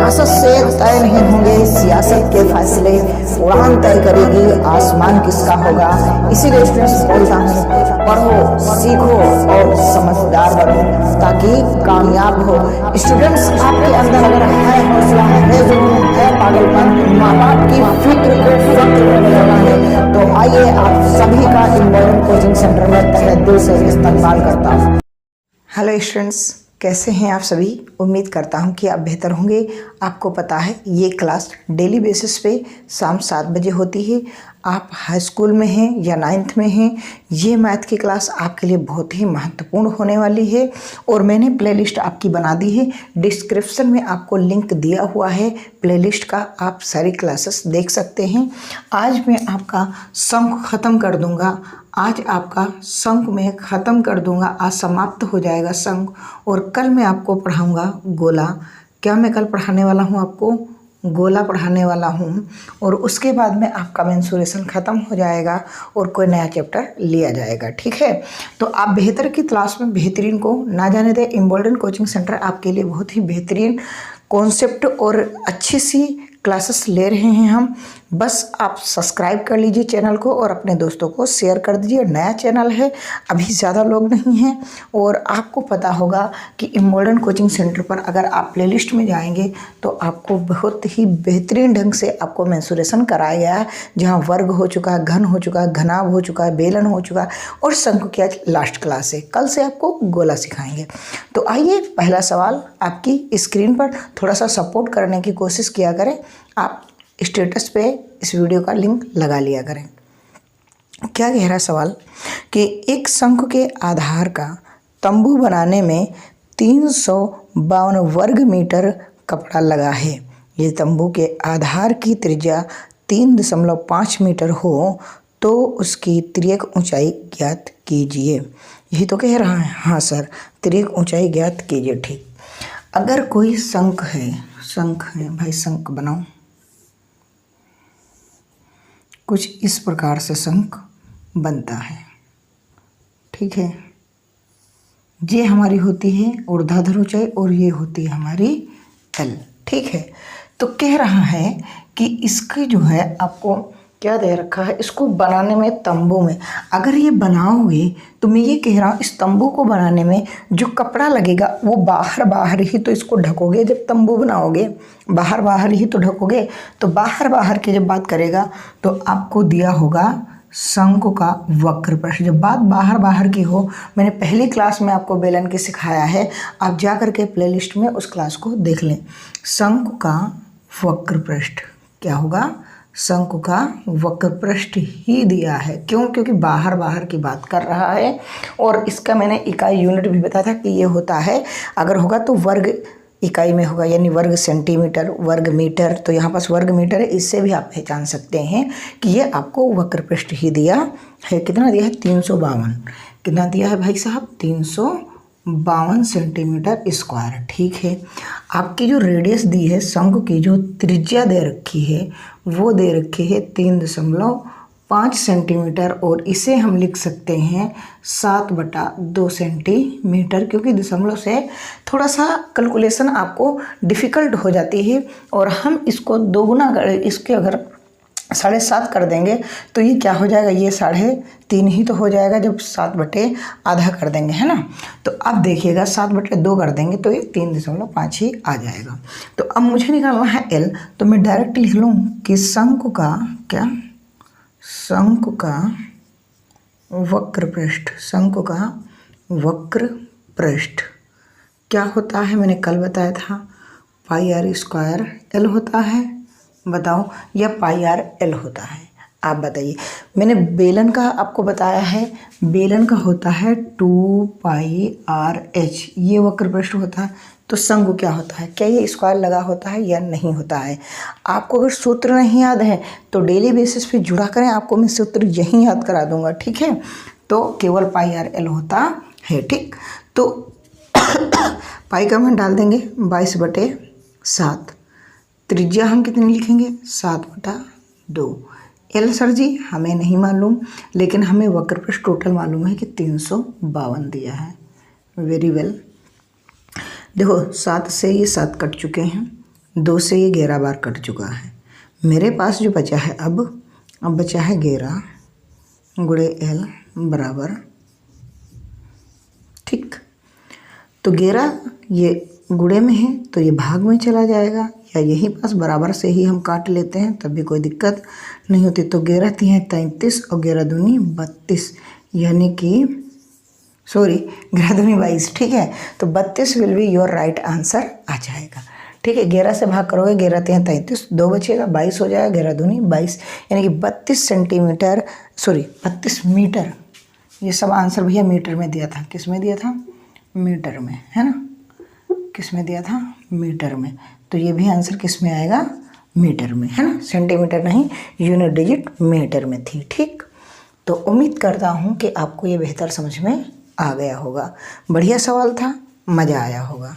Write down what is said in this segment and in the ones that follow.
सियासत से तय नहीं होंगे सियासत के फैसले, उड़ान तय करेगी आसमान किसका होगा। इसीलिए स्टूडेंट्स बोलता हूँ, पढ़ो, सीखो और समझदार बनो ताकि कामयाब हो। स्टूडेंट्स, आपके अंदर अगर है हौसला, है जुनून, है पागलपन, माँ बाप की फिक्र को फक्र में बदलना है, तो आइए आप सभी का इम्बॉर्टेंट कोचिंग सेंटर में तहे दिल से इस्तकबाल करता हूँ। हेलो स्टूडेंट्स, कैसे हैं आप सभी। उम्मीद करता हूं कि आप बेहतर होंगे। आपको पता है ये क्लास डेली बेसिस पे शाम 7 बजे होती है। आप हाई स्कूल में हैं या 9th में हैं, ये मैथ की क्लास आपके लिए बहुत ही महत्वपूर्ण होने वाली है और मैंने प्लेलिस्ट आपकी बना दी है। डिस्क्रिप्शन में आपको लिंक दिया हुआ है प्लेलिस्ट का, आप सारी क्लासेस देख सकते हैं। आज मैं आपका संक ख़त्म कर दूंगा, आज आपका संक में ख़त्म कर दूंगा, आज समाप्त हो जाएगा संक। और कल मैं आपको पढ़ाऊंगा गोला। क्या मैं कल पढ़ाने वाला हूँ आपको? गोला पढ़ाने वाला हूँ। और उसके बाद में आपका मेंसुरेशन ख़त्म हो जाएगा और कोई नया चैप्टर लिया जाएगा, ठीक है। तो आप बेहतर की तलाश में बेहतरीन को ना जाने दें। इम्बॉर्टेंट कोचिंग सेंटर आपके लिए बहुत ही बेहतरीन कॉन्सेप्ट और अच्छी सी क्लासेस ले रहे हैं हम। बस आप सब्सक्राइब कर लीजिए चैनल को और अपने दोस्तों को शेयर कर दीजिए। नया चैनल है, अभी ज़्यादा लोग नहीं हैं। और आपको पता होगा कि इम्बॉर्टेंट कोचिंग सेंटर पर अगर आप प्लेलिस्ट में जाएंगे तो आपको बहुत ही बेहतरीन ढंग से आपको मेंसुरेशन कराया गया है, जहाँ वर्ग हो चुका है, घन हो चुका है, घनाभ हो चुका है, बेलन हो चुका है और शंकु की आज लास्ट क्लास है। कल से आपको गोला सिखाएंगे। तो आइए, पहला सवाल आपकी स्क्रीन पर, थोड़ा सा सपोर्ट करने की कोशिश किया करें। आप स्टेटस पे इस वीडियो का लिंक लगा लिया करें। क्या कह रहा है सवाल कि एक शंकु के आधार का तंबू बनाने में 352 वर्ग मीटर कपड़ा लगा है। ये तंबू के आधार की त्रिज्या 3.5 मीटर हो तो उसकी तिर्यक ऊंचाई ज्ञात कीजिए। यही तो कह रहा है। हाँ सर, तिर्यक ऊंचाई ज्ञात कीजिए। ठीक, अगर कोई शंख है भाई, शंख बनाओ। कुछ इस प्रकार से शंख बनता है, ठीक है। ये हमारी होती है ऊर्ध्वाधर ऊंचाई और ये होती है हमारी एल, ठीक है। तो कह रहा है कि इसकी जो है आपको क्या दे रखा है, इसको बनाने में तंबू में अगर ये बनाओगे तो मैं ये कह रहा हूँ इस तंबू को बनाने में जो कपड़ा लगेगा वो बाहर ही तो इसको ढकोगे। जब तंबू बनाओगे बाहर ही तो ढकोगे। तो बाहर की जब बात करेगा तो आपको दिया होगा शंकु का वक्र पृष्ठ। जब बात बाहर की हो, मैंने पहली क्लास में आपको बेलन की सिखाया है, आप जा करके प्लेलिस्ट में उस क्लास को देख लें। शंकु का वक्र पृष्ठ क्या होगा? शंकु का वक्र पृष्ठ ही दिया है। क्यों? क्योंकि बाहर की बात कर रहा है। और इसका मैंने इकाई यूनिट भी बताया था कि ये होता है, अगर होगा तो वर्ग इकाई में होगा, यानी वर्ग सेंटीमीटर, वर्ग मीटर। तो यहाँ पास वर्ग मीटर है, इससे भी आप पहचान सकते हैं कि ये आपको वक्र पृष्ठ ही दिया है। कितना दिया है? 352। कितना दिया है भाई साहब? 352 सेंटीमीटर स्क्वायर, ठीक है। आपकी जो रेडियस दी है, शंकु की जो त्रिज्या दे रखी है वो दे रखी है 3.5 सेंटीमीटर और इसे हम लिख सकते हैं 7/2 सेंटीमीटर, क्योंकि दशमलव से थोड़ा सा कैलकुलेशन आपको डिफ़िकल्ट हो जाती है। और हम इसको दोगुना इसके अगर 7.5 कर देंगे तो ये क्या हो जाएगा? ये 3.5 ही तो हो जाएगा जब 7/आधा कर देंगे, है ना। तो अब देखिएगा 7/2 कर देंगे तो ये 3.5 ही आ जाएगा। तो अब मुझे निकालना है एल, तो मैं डायरेक्ट लिख लूँ कि शंकु का क्या? शंकु का वक्र पृष्ठ, शंकु का वक्र पृष्ठ क्या होता है? मैंने कल बताया था πr² एल होता है, बताओ, या πr/l होता है? आप बताइए। मैंने बेलन का आपको बताया है, बेलन का होता है 2πr/h, ये वक्र पृष्ठ होता है। तो शंकु क्या होता है? क्या ये स्क्वायर लगा होता है या नहीं होता है? आपको अगर सूत्र नहीं याद है तो डेली बेसिस पे जुड़ा करें, आपको मैं सूत्र यहीं याद करा दूंगा, ठीक है। तो केवल πr/l होता है, ठीक। तो पाई का मान डाल देंगे 22/7। त्रिज्या हम कितनी लिखेंगे? 7/2। एल सर जी हमें नहीं मालूम, लेकिन हमें वक्र पृष्ठ टोटल मालूम है कि 352 दिया है। Very well. देखो 7 से ये 7 कट चुके हैं, 2 से ये 11 बार कट चुका है। मेरे पास जो बचा है अब बचा है 11 गुणे L बराबर, ठीक। तो 11 ये गुणे में है तो ये भाग में चला जाएगा, या यहीं पास बराबर से ही हम काट लेते हैं तब भी कोई दिक्कत नहीं होती। तो 11 तिहाई 33 और 11 दूनी 32, यानी कि 11 दूनी 22, ठीक है। तो 32 will be your right answer आ जाएगा, ठीक है। 11 से भाग करोगे 11 तिहाई 33, 2 बचेगा, 22 हो जाएगा, 11 दूनी 22, यानी कि 32 मीटर। ये सब आंसर भैया मीटर में दिया था। किस में दिया था? मीटर में, है ना। किस में दिया था? मीटर में। तो ये भी आंसर किस में आएगा? मीटर में, है ना। सेंटीमीटर नहीं, यूनिट डिजिट मीटर में थी, ठीक। तो उम्मीद करता हूँ कि आपको ये बेहतर समझ में आ गया होगा। बढ़िया सवाल था, मज़ा आया होगा।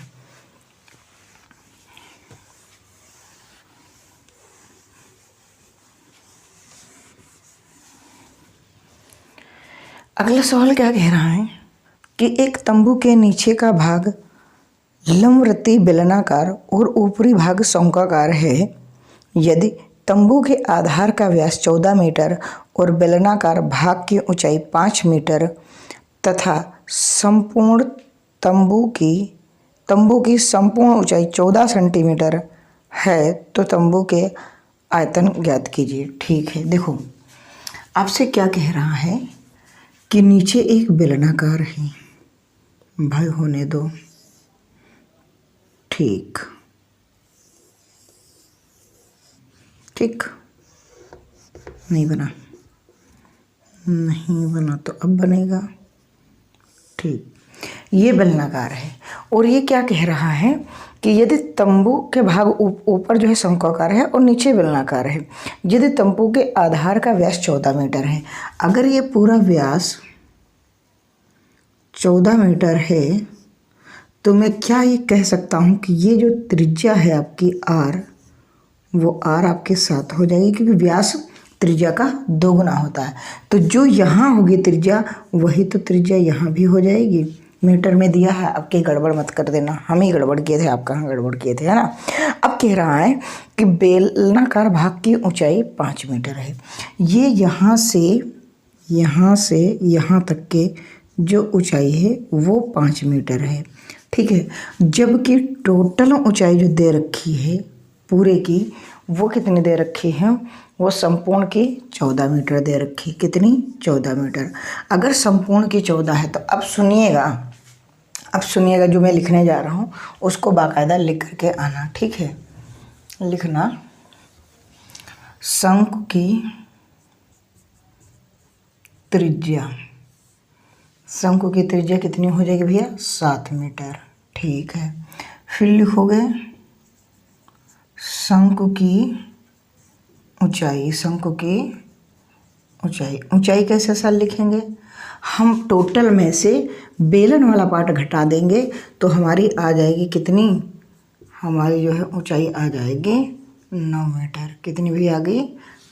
अगला सवाल क्या कह रहा है कि एक तंबू के नीचे का भाग लंबवृत्तीय बेलनाकार और ऊपरी भाग शंक्वाकार है। यदि तंबू के आधार का व्यास 14 मीटर और बेलनाकार भाग की ऊंचाई 5 मीटर तथा संपूर्ण तंबू की संपूर्ण ऊंचाई 14 सेंटीमीटर है तो तंबू के आयतन ज्ञात कीजिए। ठीक है, देखो आपसे क्या कह रहा है कि नीचे एक बेलनाकार है, भाई होने दो, ठीक ठीक। नहीं बना तो अब बनेगा, ठीक। ये बेलनाकार है और ये क्या कह रहा है कि यदि तंबू के भाग ऊपर जो है शंक्वाकार है और नीचे बेलनाकार है, यदि तंबू के आधार का व्यास 14 मीटर है, अगर ये पूरा व्यास 14 मीटर है तो मैं क्या ये कह सकता हूँ कि ये जो त्रिज्या है आपकी R, वो R आपके साथ हो जाएगी, क्योंकि व्यास त्रिज्या का दोगुना होता है। तो जो यहाँ होगी त्रिज्या, वही तो त्रिज्या यहाँ भी हो जाएगी। मीटर में दिया है, आपके गड़बड़ मत कर देना, हम ही गड़बड़ किए थे, आप कहाँ गड़बड़ किए थे, है ना। अब कह रहा है कि बेलनाकार भाग की ऊंचाई 5 मीटर है। ये यहाँ से यहाँ तक के जो ऊंचाई है वो 5 मीटर है, ठीक है। जबकि टोटल ऊंचाई जो दे रखी है पूरे की, वो कितनी दे रखी है? वो संपूर्ण की 14 मीटर दे रखी। कितनी? 14 मीटर। अगर संपूर्ण की 14 है तो अब सुनिएगा जो मैं लिखने जा रहा हूँ उसको बाकायदा लिख करके आना, ठीक है। लिखना, शंकु की त्रिज्या कितनी हो जाएगी भैया? 7 मीटर, ठीक है। फिर लिखोगे शंकु की ऊंचाई कैसे साल लिखेंगे? हम टोटल में से बेलन वाला पार्ट घटा देंगे तो हमारी आ जाएगी कितनी? हमारी जो है ऊंचाई आ जाएगी 9 मीटर। कितनी भी आ गई?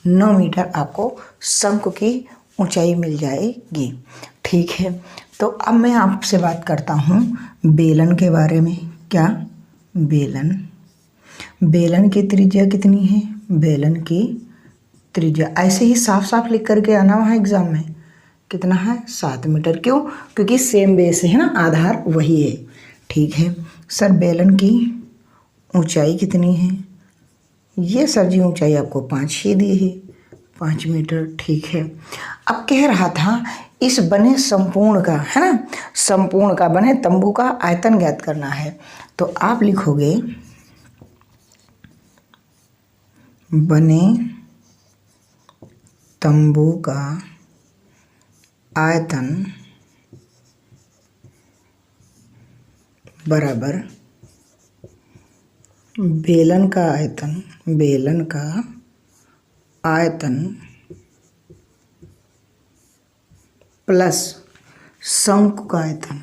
9 मीटर आपको शंकु की ऊंचाई मिल जाएगी, ठीक है। तो अब मैं आपसे बात करता हूँ बेलन के बारे में। क्या? बेलन की त्रिज्या कितनी है? बेलन की त्रिज्या ऐसे ही साफ साफ लिख करके आना वहाँ एग्जाम में। कितना है? 7 मीटर। क्यों? क्योंकि सेम बेस है ना, आधार वही है, ठीक है। सर बेलन की ऊंचाई कितनी है? ये सर जी ऊंचाई आपको 5 ही दी है, 5 मीटर, ठीक है। अब कह रहा था इस बने संपूर्ण का, है ना, संपूर्ण का बने तंबू का आयतन ज्ञात करना है। तो आप लिखोगे बने तंबू का आयतन बराबर बेलन का आयतन प्लस शंकु का आयतन।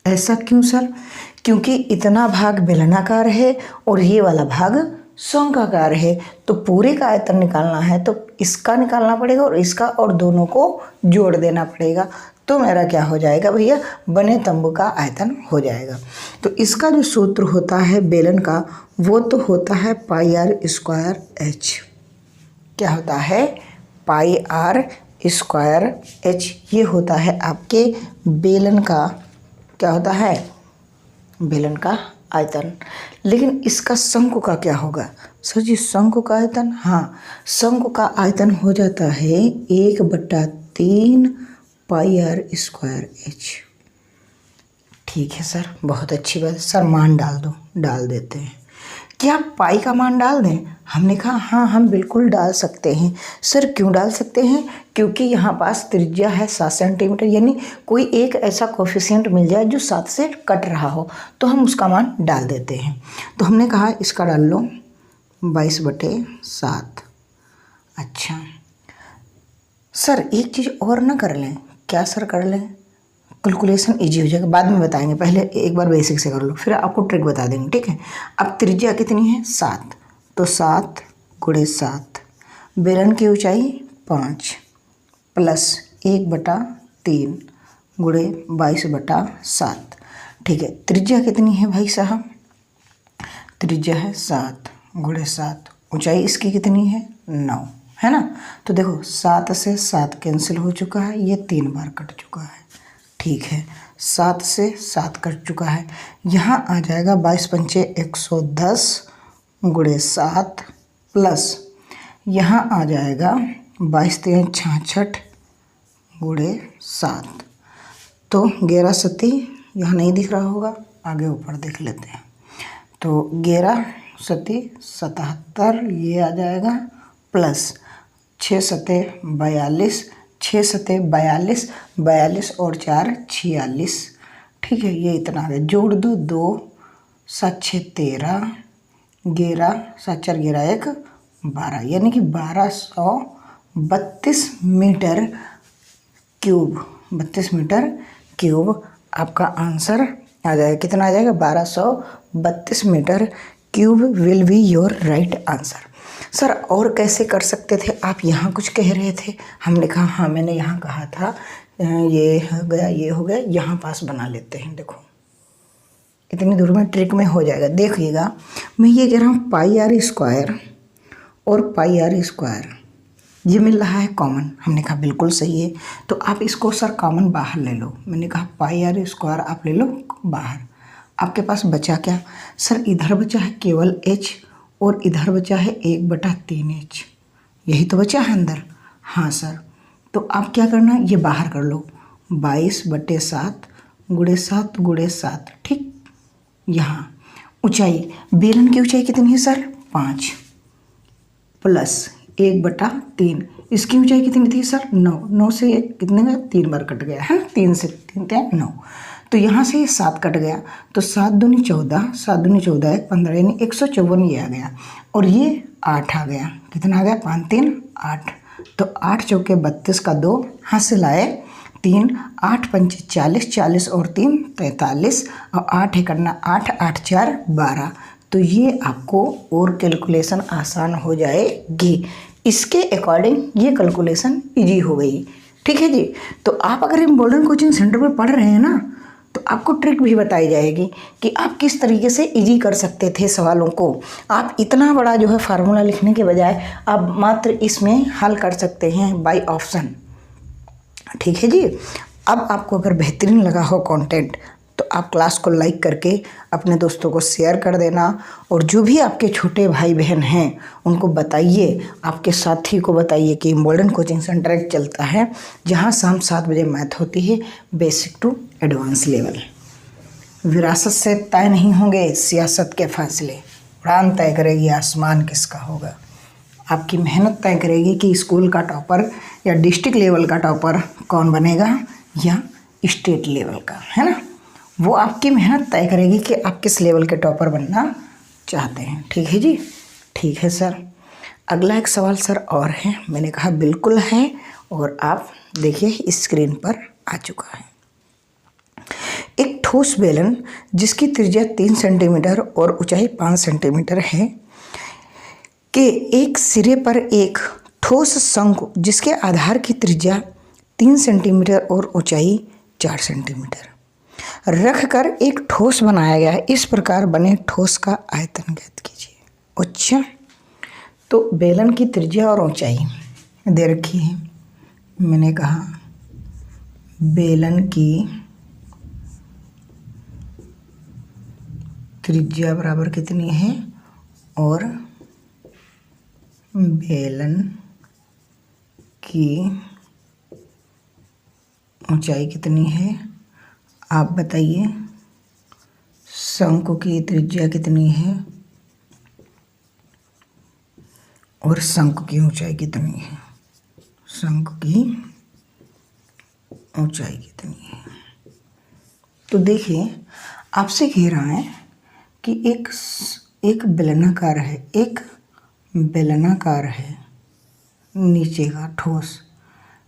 ऐसा क्यों सर? क्योंकि इतना भाग बेलनाकार है और ये वाला भाग शंखाकार है तो पूरे का आयतन निकालना है तो इसका निकालना पड़ेगा और इसका और दोनों को जोड़ देना पड़ेगा। तो मेरा क्या हो जाएगा भैया, बने तंबू का आयतन हो जाएगा। तो इसका जो सूत्र होता है बेलन का वो तो होता है पाई आर स्क्वायर एच। क्या होता है, पाई आर स्क्वायर एच। ये होता है आपके बेलन का, क्या होता है, बेलन का आयतन। लेकिन इसका शंकु का क्या होगा सर जी, शंकु का आयतन, हाँ शंकु का आयतन हो जाता है 1/3 पाई आर स्क्वायर एच। ठीक है सर, बहुत अच्छी बात सर, मान डाल दो, डाल देते हैं। क्या पाई का मान डाल दें? हमने कहा हाँ हम बिल्कुल डाल सकते हैं। सर क्यों डाल सकते हैं? क्योंकि यहाँ पास त्रिज्या है 7 सेंटीमीटर, यानी कोई एक ऐसा कोफिशिएंट मिल जाए जो 7 से कट रहा हो तो हम उसका मान डाल देते हैं। तो हमने कहा इसका डाल लो 22/7। अच्छा सर एक चीज़ और ना कर लें? क्या सर कर लें? कैलकुलेशन इजी हो जाएगा, बाद में बताएंगे, पहले एक बार बेसिक से कर लो फिर आपको ट्रिक बता देंगे। ठीक है, अब त्रिज्या कितनी है 7, तो 7 × 7, बेलन की ऊंचाई 5 प्लस 1/3 × 22/7। ठीक है, त्रिज्या कितनी है भाई साहब? त्रिज्या है 7 × 7, ऊंचाई इसकी कितनी है 9, है ना। तो देखो 7 से 7 कैंसिल हो चुका है, ये 3 बार कट चुका है। ठीक है, 7 से 7 कट चुका है, यहाँ आ जाएगा 22×5 110 × 7 प्लस यहाँ आ जाएगा 22×3 66 × 7। तो 11 सती यहाँ नहीं दिख रहा होगा, आगे ऊपर देख लेते हैं। तो 11 सती 77 ये आ जाएगा प्लस 6 सते 42, 6 सते 42, 42 और 4 46। ठीक है, ये इतना आ गया, जोड़ दो 2 7 6 13, 11 7 4 11 1 12, यानी कि 1232 मीटर क्यूब, 32 मीटर क्यूब आपका आंसर आ जाएगा। कितना आ जाएगा? 1232 metre cube will be your right answer. Sir और कैसे कर सकते थे? आप यहाँ कुछ कह रहे थे, हमने कहा हाँ मैंने यहाँ कहा था, ये हो गया, ये हो गया, यहाँ पास बना लेते हैं। देखो इतनी दूर में ट्रिक में हो जाएगा। देखिएगा मैं ये कह रहा हूँ पाई आर स्क्वायर और पाई आर स्क्वायर ये मिल रहा है कॉमन। हमने कहा बिल्कुल सही है, तो आप इसको सर कॉमन बाहर ले लो। मैंने कहा पाई आर स्क्वायर आप ले लो बाहर। आपके पास बचा क्या सर? इधर बचा है केवल h और इधर बचा है 1/3h, यही तो बचा है अंदर। हाँ सर, तो आप क्या करना, ये बाहर कर लो 22/7 × 7 × 7। ठीक, यहाँ ऊंचाई, बेलन की ऊंचाई कितनी है सर? 5 प्लस 1/3, इसकी ऊंचाई कितनी थी सर? 9, 9 से कितने में 3 बार कट गया है ना, 3 से 3 × 9, तो यहाँ से ये 7 कट गया, तो 7 दूनी 14, 7 दूनी 14 15, यानी 154 ये आ गया, और ये 8 आ गया। कितना आ गया? 5 3 8, तो 8 चौके 32 का 2 हाथ से लाए 3, 8 पंचे 40, 40 और 3 43, और 8 है करना 8, 8 4 12। तो ये आपको और कैलकुलेशन आसान हो जाएगी। इसके अकॉर्डिंग ये कैलकुलेशन इजी हो गई। ठीक है जी, तो आप अगर इम्पोर्टेंट कोचिंग सेंटर में पढ़ रहे हैं ना, तो आपको ट्रिक भी बताई जाएगी कि आप किस तरीके से इजी कर सकते थे सवालों को। आप इतना बड़ा जो है फार्मूला लिखने के बजाय आप मात्र इसमें हल कर सकते हैं बाय ऑप्शन। ठीक है जी, अब आपको अगर बेहतरीन लगा हो कंटेंट तो आप क्लास को लाइक करके अपने दोस्तों को शेयर कर देना, और जो भी आपके छोटे भाई बहन हैं उनको बताइए, आपके साथी को बताइए कि मॉडर्न कोचिंग सेंटर एक चलता है जहां शाम 7 बजे मैथ होती है, बेसिक टू एडवांस लेवल। विरासत से तय नहीं होंगे सियासत के फैसले, उड़ान तय करेगी आसमान किसका होगा। आपकी मेहनत तय करेगी कि स्कूल का टॉपर या डिस्ट्रिक्ट लेवल का टॉपर कौन बनेगा या स्टेट लेवल का, है ना। वो आपकी मेहनत तय करेगी कि आप किस लेवल के टॉपर बनना चाहते हैं। ठीक है जी, ठीक है सर। अगला एक सवाल सर और है, मैंने कहा बिल्कुल है, और आप देखिए स्क्रीन पर आ चुका है। एक ठोस बेलन जिसकी त्रिज्या 3 सेंटीमीटर और ऊंचाई 5 सेंटीमीटर है, कि एक सिरे पर एक ठोस शंकु जिसके आधार की त्रिज्या 3 सेंटीमीटर और ऊंचाई 4 सेंटीमीटर रखकर एक ठोस बनाया गया है। इस प्रकार बने ठोस का आयतन ज्ञात कीजिए। अच्छा, तो बेलन की त्रिज्या और ऊंचाई दे रखी है। मैंने कहा बेलन की त्रिज्या बराबर कितनी है और बेलन की ऊंचाई कितनी है, आप बताइए। शंकु की त्रिज्या कितनी है और शंकु की ऊंचाई कितनी है, शंकु की ऊंचाई कितनी है। तो देखिए, आपसे कह रहा है कि एक बेलनाकार है, एक बेलनाकार है नीचे का ठोस,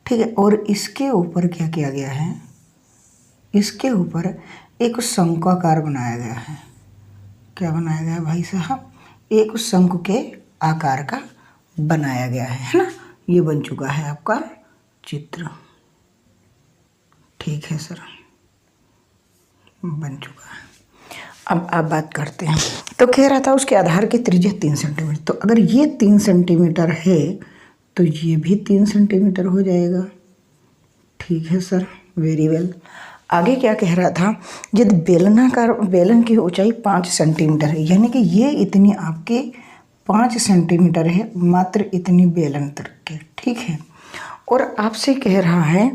ठीक है, और इसके ऊपर क्या किया गया है, इसके ऊपर एक शंक्वाकार बनाया गया है। क्या बनाया गया भाई साहब, एक शंकु के आकार का बनाया गया है ना। ये बन चुका है आपका चित्र, ठीक है सर, बन चुका है। अब आप बात करते हैं। तो कह रहा था उसके आधार की त्रिज्या 3 सेंटीमीटर। तो अगर ये 3 सेंटीमीटर है तो ये भी 3 सेंटीमीटर हो जाएगा। ठीक है सर, वेरी वेल। आगे क्या कह रहा था, यदि बेलनाकार बेलन की ऊंचाई 5 सेंटीमीटर है, यानी कि ये इतनी आपके 5 सेंटीमीटर है, मात्र इतनी बेलन तक के, ठीक है। और आपसे कह रहा है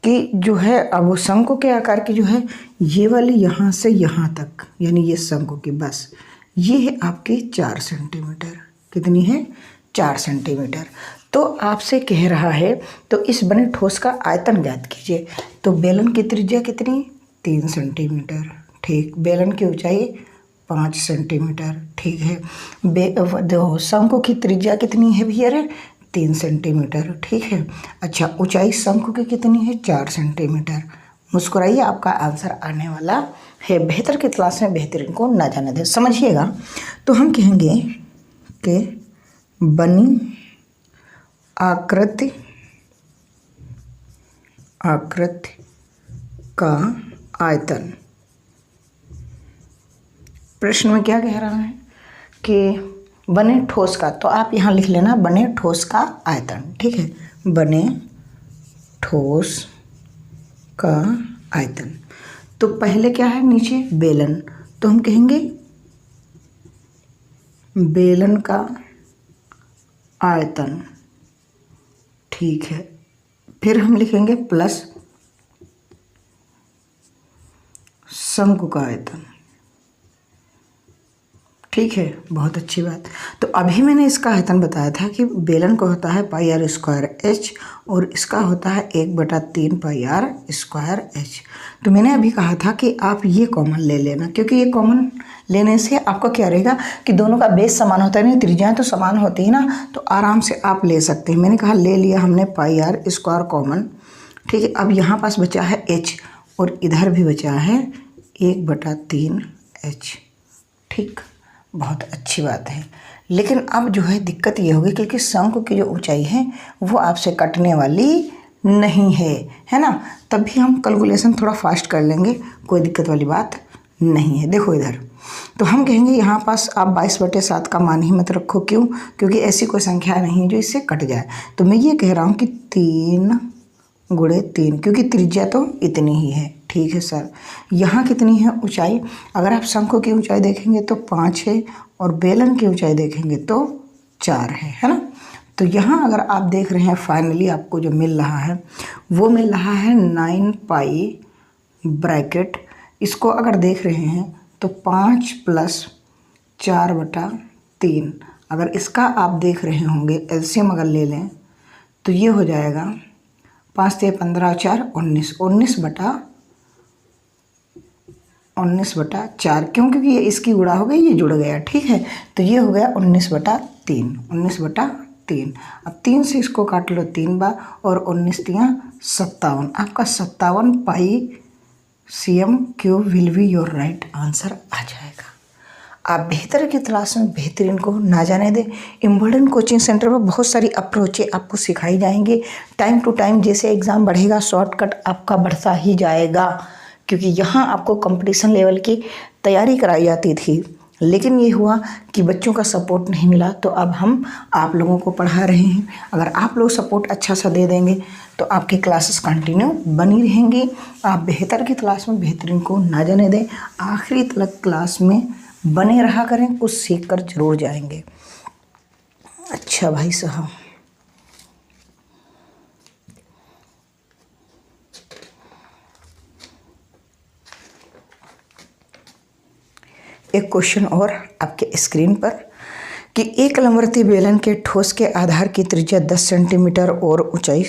कि जो है अब वो शंकु के आकार की जो है ये वाली यहाँ से यहाँ तक, यानी ये शंकु की, बस ये है आपके 4 सेंटीमीटर। कितनी है, 4 सेंटीमीटर। तो आपसे कह रहा है तो इस बने ठोस का आयतन ज्ञात कीजिए। तो बेलन की त्रिज्या कितनी, 3 सेंटीमीटर, ठीक। बेलन की ऊंचाई 5 सेंटीमीटर, ठीक है। शंकु की त्रिज्या कितनी है भैया, 3 सेंटीमीटर, ठीक है। अच्छा, ऊंचाई शंकु की कितनी है, 4 सेंटीमीटर। मुस्कुराइए, आपका आंसर आने वाला है। बेहतर की तलाश में बेहतरीन को न जाने दें, समझिएगा। तो हम कहेंगे कि बनी आकृति का आयतन, प्रश्न में क्या कह रहा है कि बने ठोस का, तो आप यहाँ लिख लेना बने ठोस का आयतन, ठीक है। बने ठोस का आयतन, तो पहले क्या है, नीचे बेलन, तो हम कहेंगे बेलन का आयतन, ठीक है। फिर हम लिखेंगे प्लस शंकु का आयतन, ठीक है, बहुत अच्छी बात। तो अभी मैंने इसका आयतन बताया था कि बेलन को होता है पाई आर स्क्वायर एच और इसका होता है 1/3 पाई आर स्क्वायर एच। तो मैंने अभी कहा था कि आप ये कॉमन ले लेना, क्योंकि ये कॉमन लेने से आपका क्या रहेगा कि दोनों का बेस समान होता है, नहीं त्रिज्याएं तो समान होती है ना, तो आराम से आप ले सकते हैं। मैंने कहा ले लिया हमने पाई आर स्क्वायर कॉमन, ठीक है। अब यहाँ पास बचा है एच और इधर भी बचा है 1/3 एच, ठीक, बहुत अच्छी बात है। लेकिन अब जो है दिक्कत ये होगी क्योंकि शंकु की जो ऊंचाई है वो आपसे कटने वाली नहीं है ना। तब भी हम कैलकुलेशन थोड़ा फास्ट कर लेंगे, कोई दिक्कत वाली बात नहीं है। देखो इधर, तो हम कहेंगे यहाँ पास आप 22/7 का मान ही मत रखो। क्यों, क्योंकि ऐसी कोई संख्या नहीं है जो इससे कट जाए। तो मैं ये कह रहा हूँ कि 3 × 3, क्योंकि त्रिज्या तो इतनी ही है, ठीक है सर। यहाँ कितनी है ऊंचाई, अगर आप शंकु की ऊंचाई देखेंगे तो 5 है और बेलन की ऊंचाई देखेंगे तो 4 है ना। तो यहाँ अगर आप देख रहे हैं फाइनली आपको जो मिल रहा है वो मिल रहा है 9 पाई ब्रैकेट, इसको अगर देख रहे हैं तो 5 + 4/3, अगर इसका आप देख रहे होंगे एलसीएम अगर ले लें तो ये हो जाएगा 5 × 15 = 4 19 19/4। क्यों, क्योंकि ये इसकी गुणा हो गई, ये जुड़ गया, ठीक है। तो ये हो गया 19/3 19/3। अब 3 से इसको काट लो 3 बार और 19 × 3 = 57। आपका 57 pi cm³ will be your right answer आ जाएगा। आप बेहतर की तलाश में बेहतरीन को ना जाने दें। इम्पोर्टेंट कोचिंग सेंटर में बहुत सारी अप्रोचें आपको सिखाई जाएंगी। टाइम टू टाइम जैसे एग्ज़ाम बढ़ेगा शॉर्टकट आपका बढ़ता ही जाएगा, क्योंकि यहाँ आपको कंपटीशन लेवल की तैयारी कराई जाती थी। लेकिन ये हुआ कि बच्चों का सपोर्ट नहीं मिला, तो अब हम आप लोगों को पढ़ा रहे हैं। अगर आप लोग सपोर्ट अच्छा सा दे देंगे तो आपकी क्लासेस कंटिन्यू बनी रहेंगी। आप बेहतर की तलाश में बेहतरीन को ना जाने दें, आखिरी तक क्लास में बने रहा करें, कुछ सीख कर जरूर जाएंगे। अच्छा भाई साहब, एक क्वेश्चन और आपके स्क्रीन पर कि एक लंबवर्ती बेलन के ठोस के आधार की त्रिज्या 10 सेंटीमीटर और ऊंचाई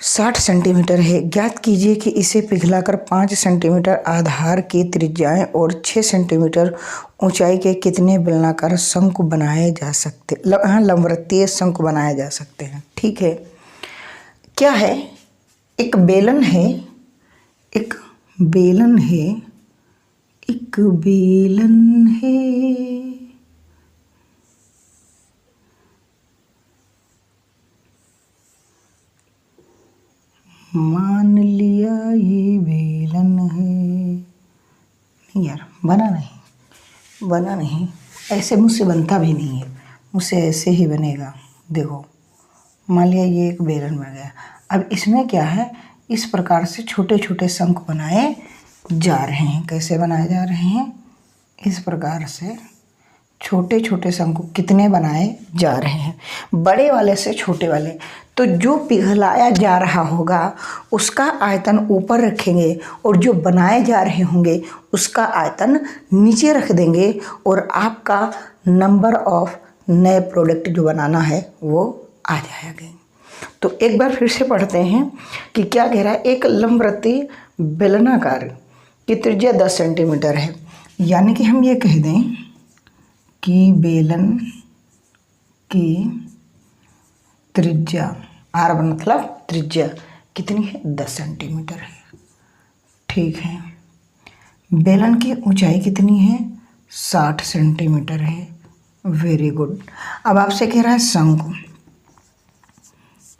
60 सेंटीमीटर है। ज्ञात कीजिए कि इसे पिघलाकर 5 सेंटीमीटर आधार की त्रिज्याएं और 6 सेंटीमीटर ऊंचाई के कितने बेलनाकार शंकु बनाए जा सकते, लंबवृत्तीय शंकु बनाए जा सकते हैं। ठीक है, क्या है, एक बेलन है, एक बेलन है, एक बेलन है, मान लिया ये बेलन है। नहीं यार, बना नहीं, ऐसे मुझसे बनता भी नहीं है, मुझसे ऐसे ही बनेगा। देखो, मान लिया ये एक बेलन बन गया। अब इसमें क्या है, इस प्रकार से छोटे छोटे शंख बनाए जा रहे हैं। कैसे बनाए जा रहे हैं, इस प्रकार से छोटे छोटे शंकु कितने बनाए जा रहे हैं, बड़े वाले से छोटे वाले। तो जो पिघलाया जा रहा होगा उसका आयतन ऊपर रखेंगे और जो बनाए जा रहे होंगे उसका आयतन नीचे रख देंगे, और आपका नंबर ऑफ नए प्रोडक्ट जो बनाना है वो आ जाएगा। तो एक बार फिर से पढ़ते हैं कि क्या कह रहा है। एक लंबवृत्तीय बेलनाकार की त्रिज्या 10 सेंटीमीटर है, यानी कि हम ये कह दें कि बेलन की त्रिज्या आर मतलब त्रिज्या कितनी है, 10 सेंटीमीटर है। ठीक है, बेलन की ऊंचाई कितनी है, 60 सेंटीमीटर है। Very good. अब आपसे कह रहा है शंकु,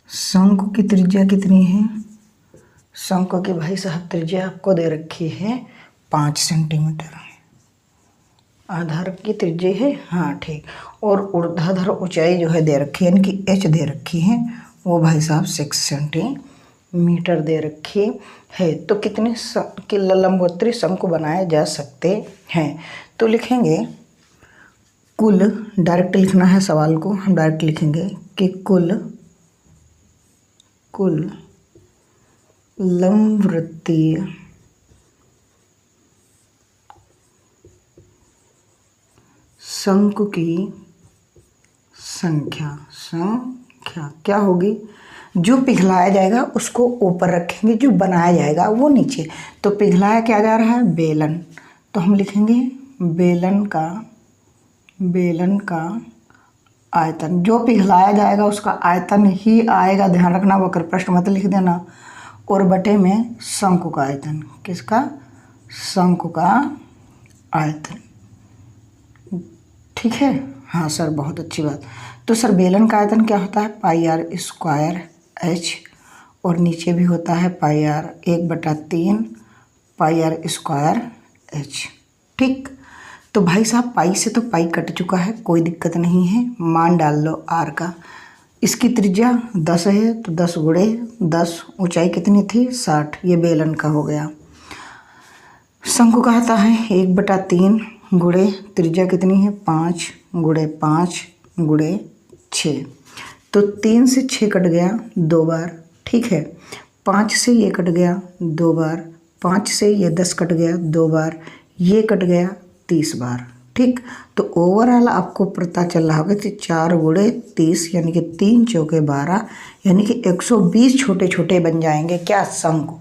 शंकु की त्रिज्या कितनी है। शंकु की भाई साहब त्रिज्या आपको दे रखी है 5 सेंटीमीटर। आधार की त्रिज्या है, हाँ ठीक, और ऊर्ध्वाधर ऊंचाई जो है दे रखी है, यानी कि h दे रखी है, वो भाई साहब 6 सेंटीमीटर दे रखी है। तो कितने लंबवृत्तीय शंकु बनाए जा सकते हैं, तो लिखेंगे कुल, डायरेक्ट लिखना है सवाल को, हम डायरेक्ट लिखेंगे कि कुल लंबवृत्तीय शंकु की संख्या क्या होगी, जो पिघलाया जाएगा उसको ऊपर रखेंगे, जो बनाया जाएगा वो नीचे। तो पिघलाया क्या जा रहा है, बेलन, तो हम लिखेंगे बेलन का आयतन, जो पिघलाया जाएगा उसका आयतन ही आएगा, ध्यान रखना, वक्र प्रश्न मत लिख देना, और बटे में शंकु का आयतन, किसका, शंकु का आयतन। ठीक है, हाँ सर, बहुत अच्छी बात। तो सर बेलन का आयतन क्या होता है, पाई आर स्क्वायर एच, और नीचे भी होता है pi r 1/3 pi r square h. ठीक, तो भाई साहब पाई से तो पाई कट चुका है, कोई दिक्कत नहीं है, मान डाल लो आर का। इसकी त्रिज्या 10 है, तो 10 गुणे 10, ऊंचाई कितनी थी 60, ये बेलन का हो गया। शंकु का आता है 1/3 गुणे त्रिज्या कितनी है 5 गुणे 5 गुणे 6, तो 3 से 6 कट गया 2 बार। ठीक है, 5 से ये कट गया 2 बार, 5 से ये 10 कट गया 2 बार, ये कट गया 30 बार। ठीक, तो ओवरऑल आपको पता चल रहा होगा कि 4 गुणे 30 यानी कि 3 चौके 12, यानी कि 120 छोटे छोटे बन जाएंगे क्या शंकु।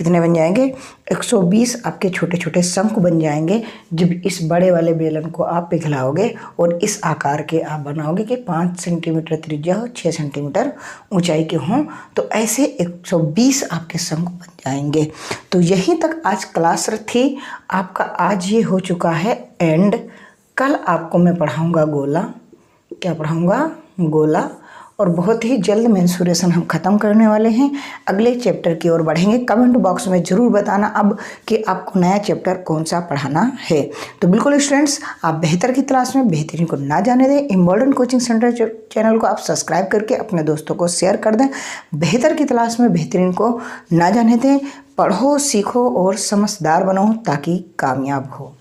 कितने बन जाएंगे? 120 आपके छोटे छोटे शंकु बन जाएंगे जब इस बड़े वाले बेलन को आप पिघलाओगे और इस आकार के आप बनाओगे कि 5 सेंटीमीटर त्रिज्या हो, 6 सेंटीमीटर ऊंचाई के हों, तो ऐसे 120 आपके शंकु बन जाएंगे। तो यहीं तक आज क्लास थी आपका। आज ये हो चुका है एंड। कल आपको मैं पढ़ाऊँगा गोला। क्या पढ़ाऊँगा? गोला। और बहुत ही जल्द मेंसुरेशन हम ख़त्म करने वाले हैं, अगले चैप्टर की ओर बढ़ेंगे। कमेंट बॉक्स में ज़रूर बताना अब कि आपको नया चैप्टर कौन सा पढ़ाना है। तो बिल्कुल स्टूडेंट्स, आप बेहतर की तलाश में बेहतरीन को ना जाने दें। इम्बॉर्टेंट कोचिंग सेंटर चैनल को आप सब्सक्राइब करके अपने दोस्तों को शेयर कर दें। बेहतर की तलाश में बेहतरीन को ना जाने दें। पढ़ो, सीखो और समझदार बनो ताकि कामयाब हो।